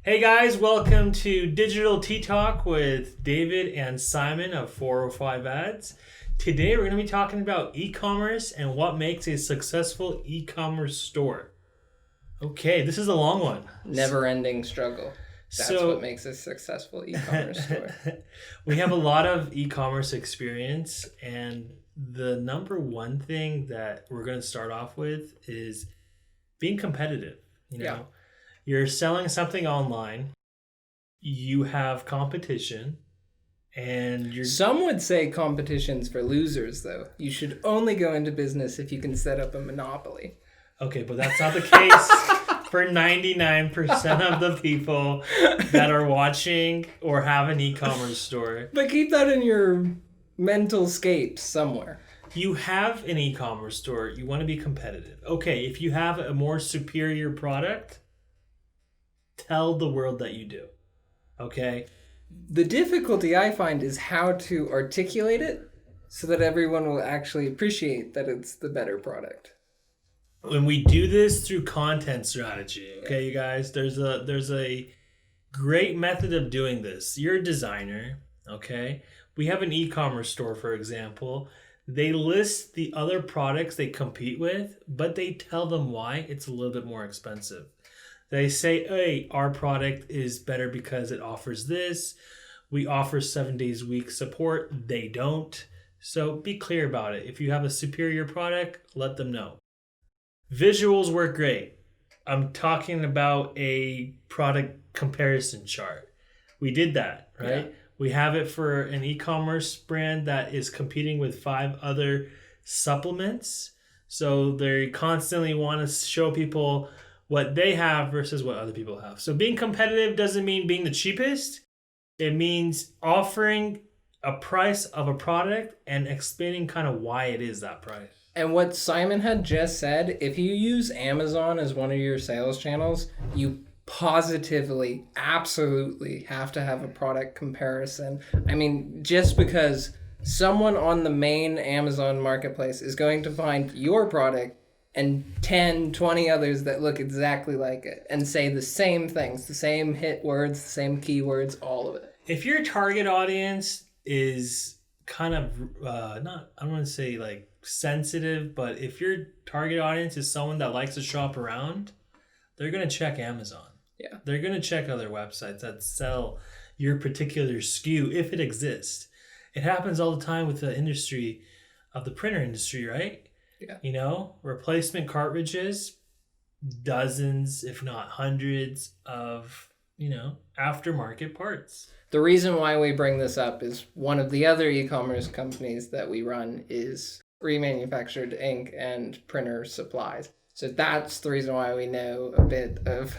Hey guys, welcome to Digital Tea Talk with David and Simon of 405 Ads. Today we're going to be talking about e-commerce and what makes a successful e-commerce store. Okay, this is a long one. Never-ending struggle. That's what makes a successful e-commerce store. We have a lot of e-commerce experience, and the number one thing that we're going to start off with is being competitive. You're selling something online, you have competition, and Some would say competition's for losers, though. You should only go into business if you can set up a monopoly. Okay, but that's not the case for 99% of the people that are watching or have an e-commerce store. But keep that in your mental scape somewhere. You have an e-commerce store, you want to be competitive. Okay, if you have a more superior product, tell the world that you do. Okay? The difficulty I find is how to articulate it so that everyone will actually appreciate that it's the better product. When we do this through content strategy, okay, you guys, there's a great method of doing this. You're a designer, okay? We have an e-commerce store, for example. They list the other products they compete with, but they tell them why it's a little bit more expensive. They say, hey, our product is better because it offers this. We offer 7 days a week support. They don't. So be clear about it. If you have a superior product, let them know. Visuals work great. I'm talking about a product comparison chart. We did that, right? Yeah. We have it for an e-commerce brand that is competing with 5 other supplements. So they constantly want to show people what they have versus what other people have. So being competitive doesn't mean being the cheapest. It means offering a price of a product and explaining kind of why it is that price. And what Simon had just said, if you use Amazon as one of your sales channels, you positively, absolutely have to have a product comparison. I mean, just because someone on the main Amazon marketplace is going to find your product and 10, 20 others that look exactly like it and say the same things, the same hit words, the same keywords, all of it. If your target audience is kind of, I don't want to say like sensitive, but if your target audience is someone that likes to shop around, they're going to check Amazon. Yeah. They're going to check other websites that sell your particular SKU if it exists. It happens all the time with the industry of the printer industry, right? Yeah. Replacement cartridges, dozens, if not hundreds of, aftermarket parts. The reason why we bring this up is one of the other e-commerce companies that we run is remanufactured ink and printer supplies. So that's the reason why we know a bit of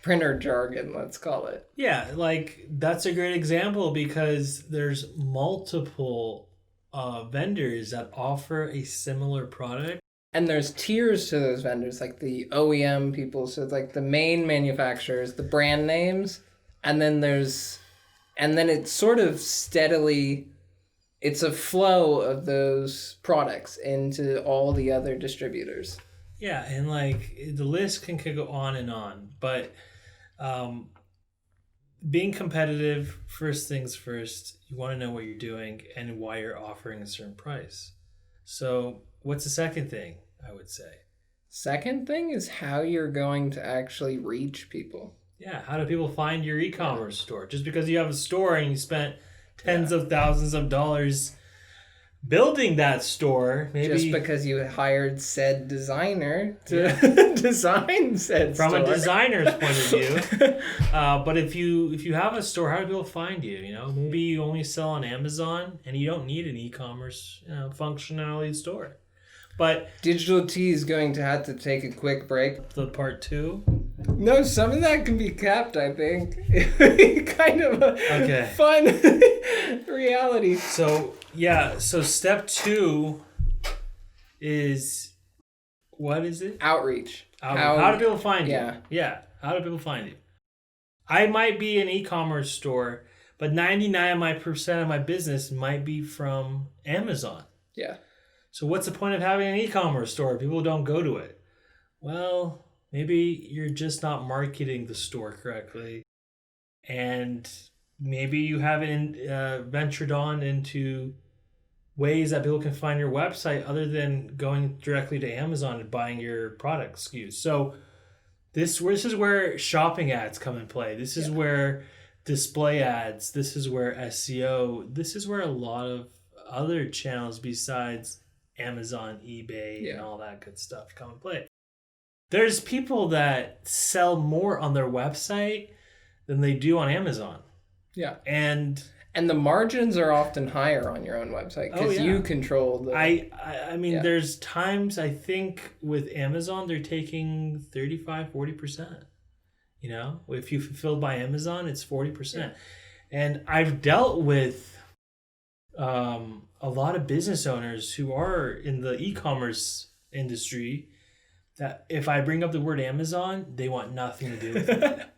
printer jargon, let's call it. Yeah, that's a great example because there's multiple vendors that offer a similar product. And there's tiers to those vendors, like the OEM people, so like the main manufacturers, the brand names, and then it's sort of steadily, it's a flow of those products into all the other distributors. Yeah, and the list can go on and on, but being competitive, first things first, you want to know what you're doing and why you're offering a certain price. So what's the second thing, I would say? Second thing is how you're going to actually reach people. Yeah, how do people find your e-commerce store? Just because you have a store and you spent tens of thousands of dollars building that store, maybe just because you hired said designer to design said from store. A designer's point of view. But if you have a store, how do people find you? Maybe you only sell on Amazon and you don't need an e-commerce functionality store. But Digital Tea is going to have to take a quick break. The part 2? No, some of that can be kept, I think. Kind of a fun reality. So step 2 is, what is it? Outreach. How do people find you? Yeah. Yeah, how do people find you? I might be an e-commerce store, but 99% of my business might be from Amazon. Yeah. So what's the point of having an e-commerce store? People don't go to it. Well, maybe you're just not marketing the store correctly. and maybe you haven't ventured on into ways that people can find your website other than going directly to Amazon and buying your product SKUs. So this is where shopping ads come in play. This is where display ads, this is where SEO, this is where a lot of other channels besides Amazon, eBay, and all that good stuff come in play. There's people that sell more on their website than they do on Amazon. Yeah. And the margins are often higher on your own website because you control the... I mean, there's times I think with Amazon, they're taking 35-40%. You know, if you fulfilled by Amazon, it's 40%. Yeah. And I've dealt with a lot of business owners who are in the e-commerce industry that if I bring up the word Amazon, they want nothing to do with it.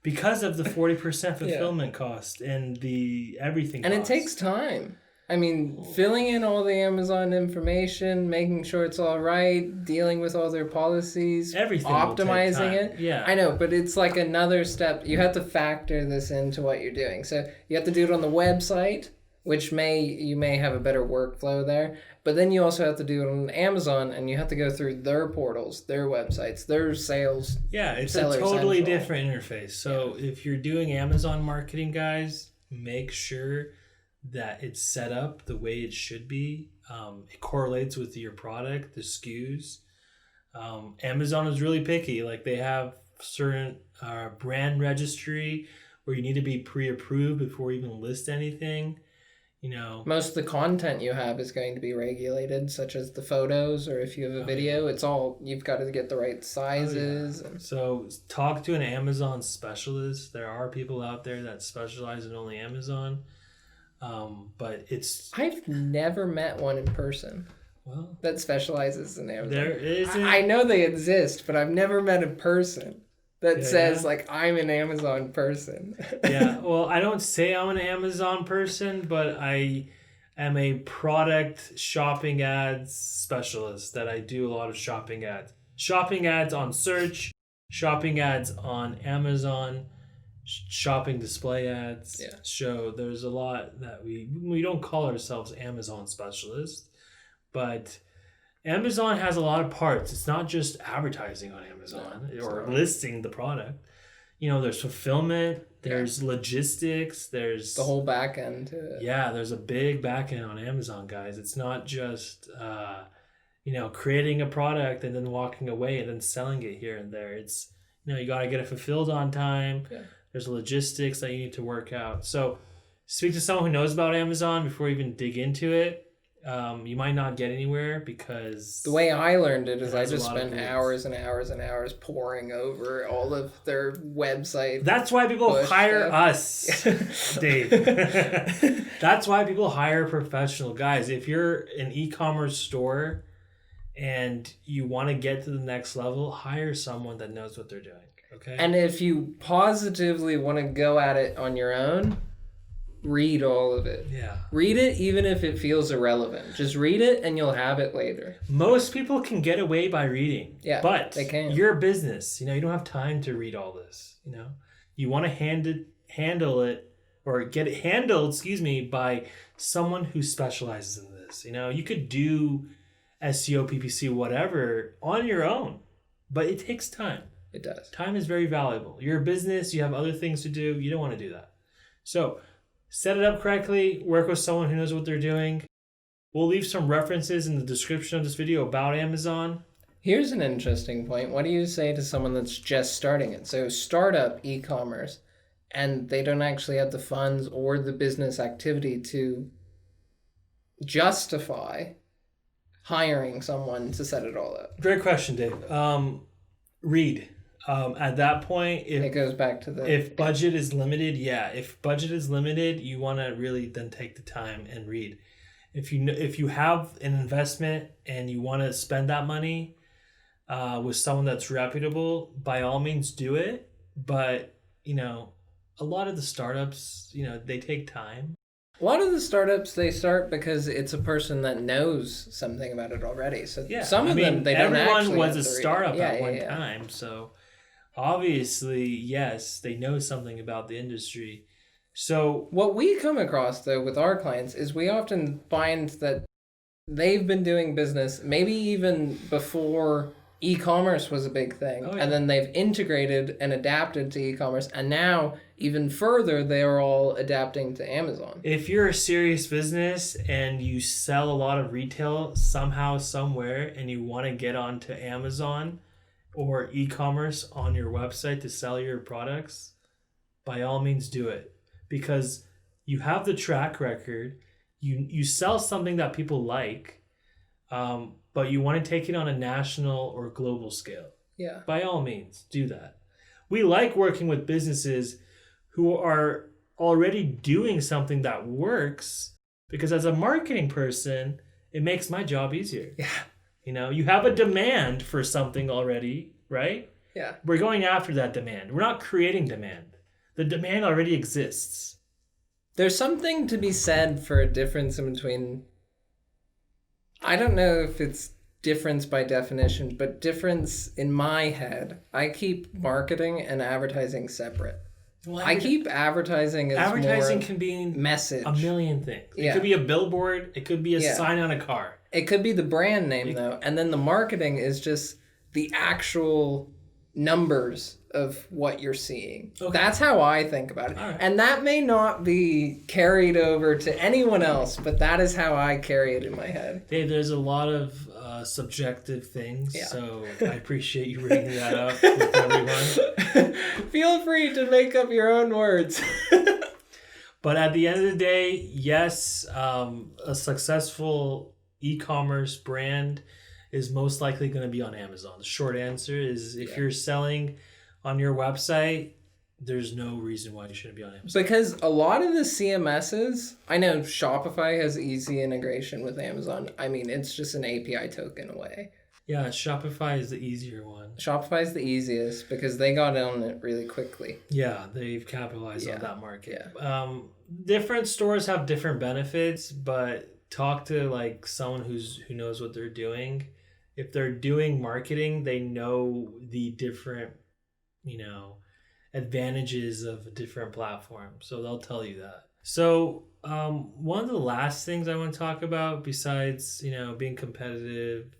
Because of the 40% fulfillment cost and the everything and cost. It takes time. I mean, filling in all the Amazon information, making sure it's all right, dealing with all their policies, everything optimizing it. Yeah. I know, but it's like another step. You have to factor this into what you're doing. So you have to do it on the website, which you may have a better workflow there. But then you also have to do it on Amazon, and you have to go through their portals, their websites, their sales. Yeah, it's a totally different interface. So if you're doing Amazon marketing, guys, make sure that it's set up the way it should be. It correlates with your product, the SKUs. Amazon is really picky. Like they have certain brand registry where you need to be pre-approved before you even list anything. You know, most of the content you have is going to be regulated, such as the photos, or if you have a video, it's all, you've got to get the right sizes. So talk to an Amazon specialist. There are people out there that specialize in only Amazon. But I've never met one in person. Well, that specializes in Amazon. There isn't. I know they exist, but I've never met a person that says like I'm an Amazon person. Yeah, well, I don't say I'm an Amazon person, but I am a product shopping ads specialist that I do a lot of shopping ads. Shopping ads on search, shopping ads on Amazon, shopping display ads. Yeah. So there's a lot that we don't call ourselves Amazon specialists, but Amazon has a lot of parts. It's not just advertising on Amazon or listing the product. You know, there's fulfillment, there's logistics, there's the whole back end to it. Yeah, there's a big back end on Amazon, guys. It's not just creating a product and then walking away and then selling it here and there. It's, you got to get it fulfilled on time. Yeah. There's logistics that you need to work out. So speak to someone who knows about Amazon before you even dig into it. You might not get anywhere because the way I learned it is I just spent hours and hours and hours poring over all of their website. That's why people hire us, Dave. That's why people hire professional guys. If you're an e-commerce store and you want to get to the next level, hire someone that knows what they're doing. Okay. And if you positively want to go at it on your own, read all of it. Yeah. Read it even if it feels irrelevant. Just read it and you'll have it later. Most people can get away by reading. Yeah. But they can. You're a business. You don't have time to read all this. You want to handle it or get it handled, by someone who specializes in this. You could do SEO, PPC, whatever on your own, but it takes time. It does. Time is very valuable. You're a business. You have other things to do. You don't want to do that. So set it up correctly. Work with someone who knows what they're doing. We'll leave some references in the description of this video about Amazon. Here's an interesting point. What do you say to someone that's just starting it? So startup e-commerce, and they don't actually have the funds or the business activity to justify hiring someone to set it all up. Great question, Dave. Read. At that point, it goes back to if budget is limited, if budget is limited, you want to really then take the time and read. If you have an investment and you want to spend that money with someone that's reputable, by all means do it. But a lot of the startups, they take time. A lot of the startups, they start because it's a person that knows something about it already. So some of them, they don't actually. Everyone was a startup at one time, so Obviously, yes, they know something about the industry. So, What we come across, though, with our clients is we often find that they've been doing business maybe even before e-commerce was a big thing. Oh, yeah. And then they've integrated and adapted to e-commerce. And now, even further, they are all adapting to Amazon. if you're a serious business and you sell a lot of retail somehow, somewhere, and you want to get onto Amazon or e-commerce on your website to sell your products, by all means do it. Because you have the track record, you sell something that people like, but you want to take it on a national or global scale. Yeah. By all means, do that. We like working with businesses who are already doing something that works, because as a marketing person, it makes my job easier. Yeah. You know, you have a demand for something already, right? Yeah. We're going after that demand. We're not creating demand. The demand already exists. There's something to be said for a difference in between. I don't know if it's difference by definition, but difference in my head. I keep marketing and advertising separate. Well, I keep advertising as advertising more can be message. a million things. It Yeah. could be a billboard. It could be a Yeah. sign on a car. It could be the brand name, though. And then the marketing is just the actual numbers of what you're seeing. Okay. That's how I think about it. All right. And that may not be carried over to anyone else, but that is how I carry it in my head. Dave, there's a lot of subjective things, Yeah. so I appreciate you bringing that up with everyone. Feel free to make up your own words. But at the end of the day, yes, a successful e-commerce brand is most likely going to be on Amazon. The short answer is if you're selling on your website, there's no reason why you shouldn't be on Amazon. Because a lot of the CMSs, I know Shopify has easy integration with Amazon. I mean, it's just an API token away. Yeah, Shopify is the easier one. Shopify is the easiest because they got on it really quickly. Yeah, they've capitalized on that market. Yeah. Different stores have different benefits, but talk to like someone who knows what they're doing. If they're doing marketing, they know the different, advantages of a different platform. So they'll tell you that. So one of the last things I want to talk about, besides, being competitive,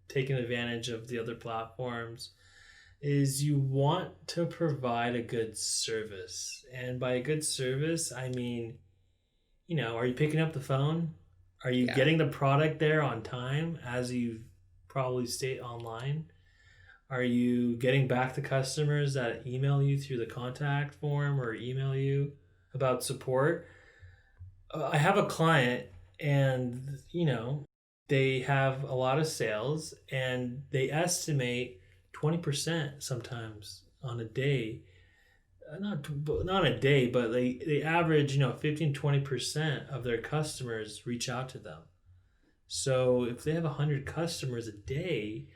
taking advantage of the other platforms, is you want to provide a good service. And by a good service, I mean, are you picking up the phone? Are you getting the product there on time, as you've probably state online? Are you getting back to customers that email you through the contact form or email you about support? I have a client and, they have a lot of sales and they estimate 20% sometimes on a day. Not a day, but they average, 15-20% of their customers reach out to them. So if they have 100 customers a day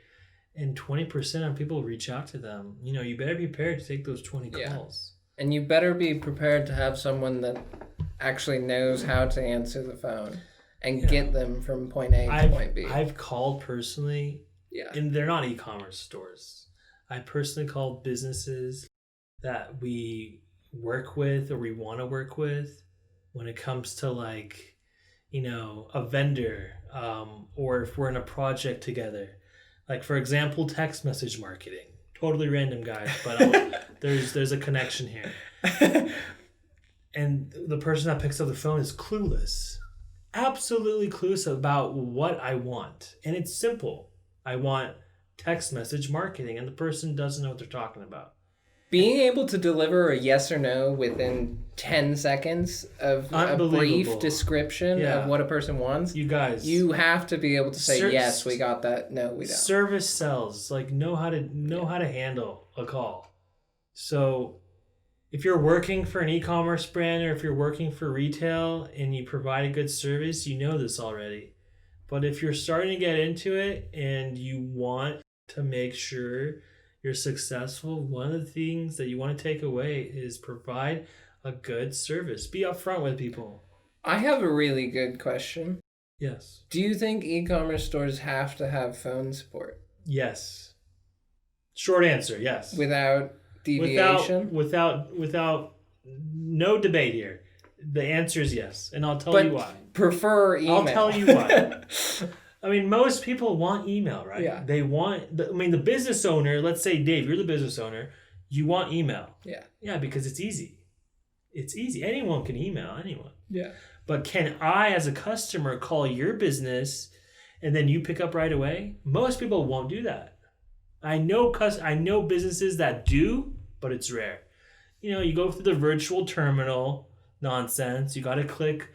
and 20% of people reach out to them, you better be prepared to take those 20 calls. And you better be prepared to have someone that actually knows how to answer the phone and get them from point A to point B. I've called personally, and they're not e-commerce stores. I personally called businesses that we work with or we want to work with when it comes to a vendor, or if we're in a project together. Like, for example, text message marketing. Totally random, guys, but there's a connection here. And the person that picks up the phone is clueless. Absolutely clueless about what I want. And it's simple. I want text message marketing, and the person doesn't know what they're talking about. Being able to deliver a yes or no within 10 seconds of a brief description of what a person wants. You guys. You have to be able to say, yes, we got that. No, we don't. Service sells. Know how to handle a call. So if you're working for an e-commerce brand or if you're working for retail and you provide a good service, you know this already. But if you're starting to get into it and you want to make sure you're successful, one of the things that you want to take away is provide a good service. Be upfront with people. I have a really good question. Yes. Do you think e-commerce stores have to have phone support? Yes. Short answer, yes. Without deviation? Without no debate here. The answer is yes, and I'll tell you why. Prefer email. I'll tell you why. I mean, most people want email, right? Yeah. They want, the business owner, let's say, Dave, you're the business owner, you want email. Yeah. Yeah, because it's easy. It's easy. Anyone can email anyone. Yeah. But can I, as a customer, call your business and then you pick up right away? Most people won't do that. I know businesses that do, but it's rare. You go through the virtual terminal nonsense. You got to click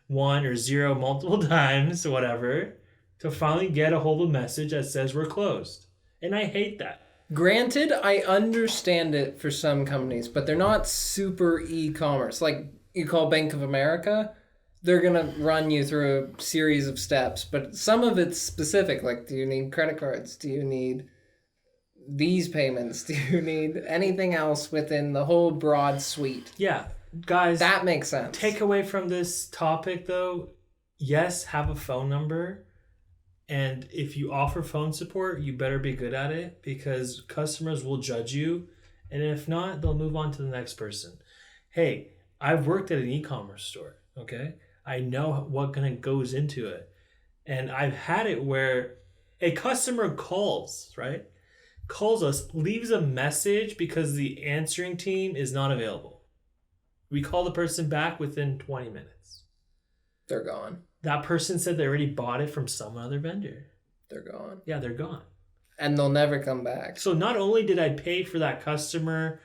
1 or 0 multiple times, whatever, to finally get a hold of a message that says we're closed. And I hate that. Granted, I understand it for some companies, but they're not super e-commerce. Like you call Bank of America, they're going to run you through a series of steps, but some of it's specific. Like, do you need credit cards? Do you need these payments? Do you need anything else within the whole broad suite? Yeah, guys. That makes sense. Take away from this topic, though, yes, have a phone number. And if you offer phone support, you better be good at it because customers will judge you. And if not, they'll move on to the next person. Hey, I've worked at an e-commerce store, okay? I know what kind of goes into it. And I've had it where a customer calls, right? Calls us, leaves a message because the answering team is not available. We call the person back within 20 minutes. They're gone. That person said they already bought it from some other vendor. They're gone. Yeah, they're gone. And they'll never come back. So not only did I pay for that customer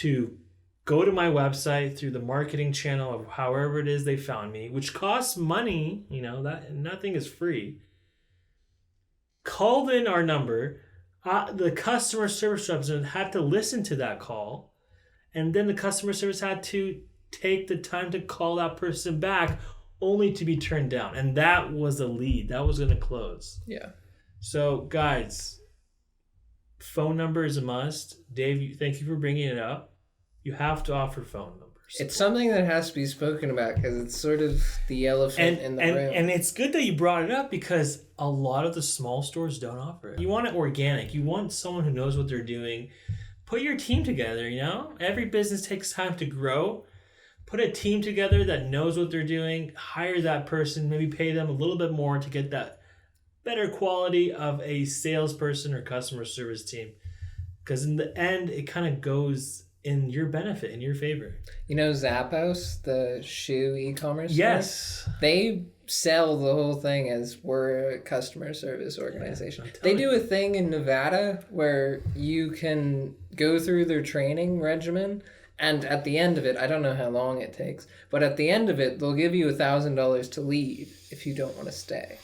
to go to my website through the marketing channel of however it is they found me, which costs money, that nothing is free. Called in our number. The customer service representative had to listen to that call. And then the customer service had to take the time to call that person back only to be turned down. And that was a lead. That was going to close. Yeah. So, guys, phone number is a must. Dave, thank you for bringing it up. You have to offer phone numbers. It's something that has to be spoken about because it's sort of the elephant in the room. And it's good that you brought it up because a lot of the small stores don't offer it. You want it organic. You want someone who knows what they're doing. Put your team together, Every business takes time to grow. Put a team together that knows what they're doing. Hire that person. Maybe pay them a little bit more to get that better quality of a salesperson or customer service team. Because in the end, it kind of goes in your benefit, in your favor. Zappos, the shoe e-commerce Yes. store? They sell the whole thing as we're a customer service organization. They do a thing in Nevada where you can go through their training regimen. And at the end of it, I don't know how long it takes, but at the end of it, they'll give you $1,000 to leave if you don't want to stay.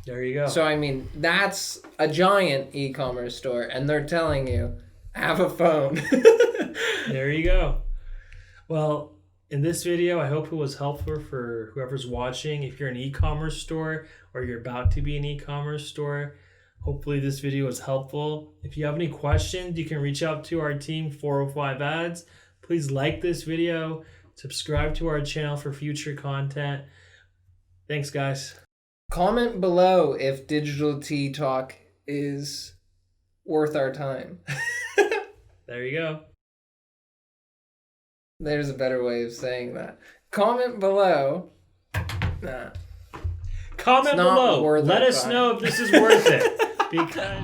There you go. So, that's a giant e-commerce store, and they're telling you, have a phone. There you go. Well, in this video, I hope it was helpful for whoever's watching. If you're an e-commerce store or you're about to be an e-commerce store, hopefully this video was helpful. If you have any questions, you can reach out to our team, 405 Ads. Please like this video, subscribe to our channel for future content. Thanks, guys. Comment below if Digital Tea Talk is worth our time. There you go. There's a better way of saying that. Comment below. Nah. Comment below. Let us know if this is worth it. Because